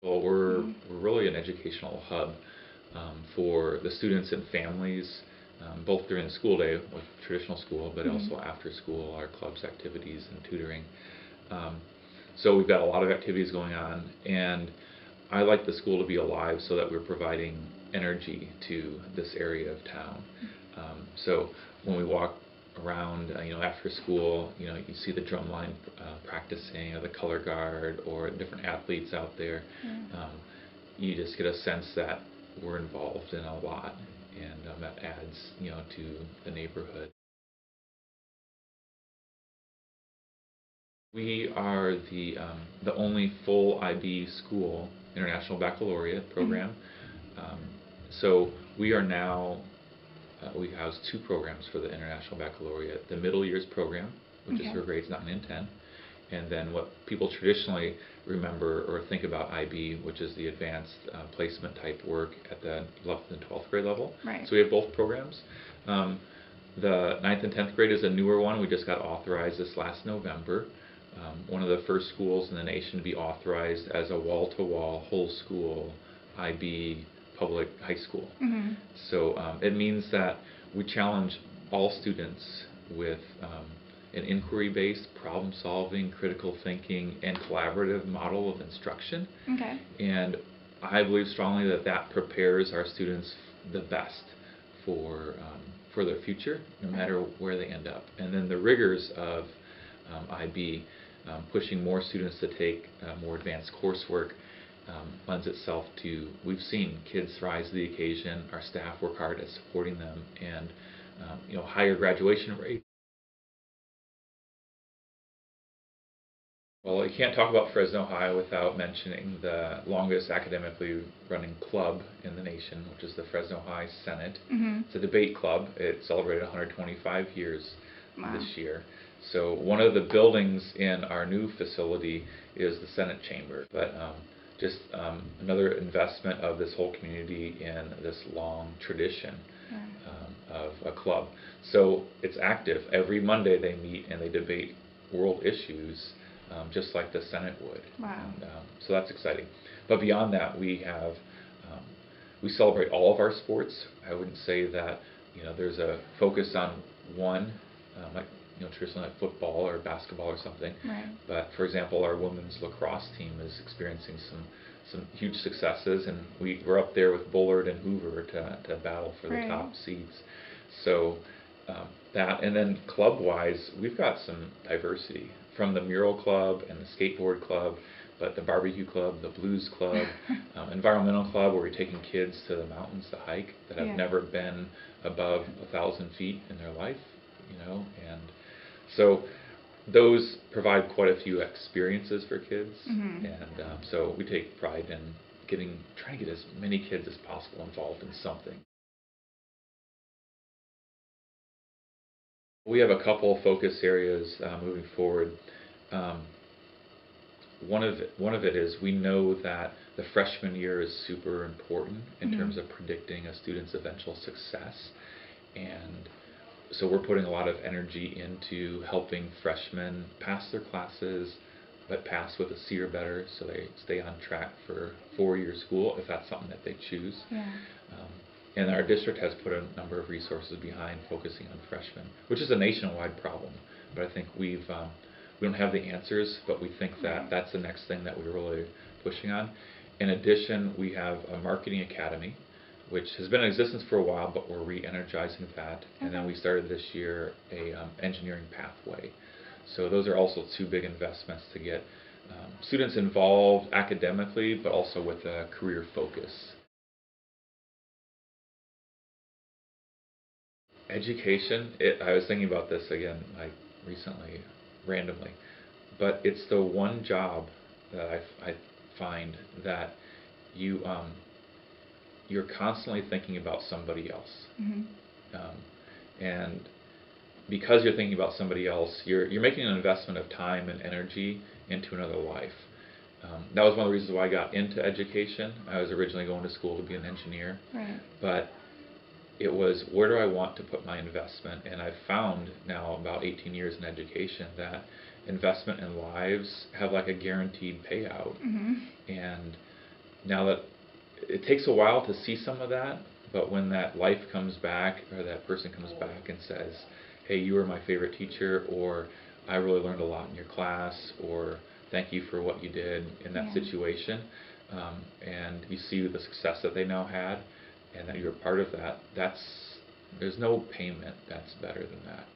Well, we're really an educational hub for the students and families, both during the school day with traditional school, but also after school, our clubs, activities, and tutoring. Um, so we've got a lot of activities going on, and I like the school to be alive so that we're providing energy to this area of town. So when we walk around, after school, you see the drumline practicing, or the color guard, or different athletes out there. You just get a sense that we're involved in a lot, and that adds, to the neighborhood. We are the only full IB school, International Baccalaureate program. Um, so we are now, we house two programs for the International Baccalaureate. The middle years program, which is for grades 9 and 10, and then what people traditionally remember or think about IB, which is the advanced placement type work at the 11th and 12th grade level. Right. So we have both programs. The 9th and 10th grade is a newer one. We just got authorized this last November. One of the first schools in the nation to be authorized as a wall-to-wall, whole school IB public high school. So it means that we challenge all students with an inquiry-based, problem-solving, critical thinking, and collaborative model of instruction. Okay. And I believe strongly that that prepares our students the best for their future, no matter where they end up. And then the rigors of IB, pushing more students to take more advanced coursework, lends itself to, we've seen kids rise to the occasion, our staff work hard at supporting them, and higher graduation rate. Well, you can't talk about Fresno High without mentioning the longest academically running club in the nation, which is the Fresno High Senate. It's a debate club. It celebrated 125 years this year. So one of the buildings in our new facility is the Senate chamber. But just another investment of this whole community in this long tradition of a club. So it's active. Every Monday they meet and they debate world issues, just like the Senate would. Wow. And, so that's exciting. But beyond that, we celebrate all of our sports. I wouldn't say that there's a focus on one, like traditionally like football or basketball or something. Right. But for example, our women's lacrosse team is experiencing some huge successes, and we're up there with Bullard and Hoover to battle for the top seeds. So that, and then club-wise, we've got some diversity from the mural club and the skateboard club, but the barbecue club, the blues club, environmental club, where we're taking kids to the mountains to hike that have never been above 1,000 feet in their life, and so those provide quite a few experiences for kids, and so we take pride in trying to get as many kids as possible involved in something. We have a couple focus areas moving forward. One of it is, we know that the freshman year is super important in terms of predicting a student's eventual success, and so we're putting a lot of energy into helping freshmen pass their classes, but pass with a C or better, so they stay on track for 4-year school if that's something that they choose. And our district has put a number of resources behind focusing on freshmen, which is a nationwide problem. But I think we don't have the answers, but we think that that's the next thing that we're really pushing on. In addition, we have a marketing academy, which has been in existence for a while, but we're re-energizing that. And then we started this year a engineering pathway. So those are also two big investments to get students involved academically, but also with a career focus. Education, I was thinking about this again, like recently, randomly, but it's the one job that I find that you're constantly thinking about somebody else. And because you're thinking about somebody else, you're making an investment of time and energy into another life. That was one of the reasons why I got into education. I was originally going to school to be an engineer, but it was, where do I want to put my investment? And I've found now, about 18 years in education, that investment in lives have like a guaranteed payout. And now that it takes a while to see some of that, but when that life comes back or that person comes back and says, hey, you were my favorite teacher, or I really learned a lot in your class, or thank you for what you did in that situation, and you see the success that they now had and that you're a part of that, there's no payment that's better than that.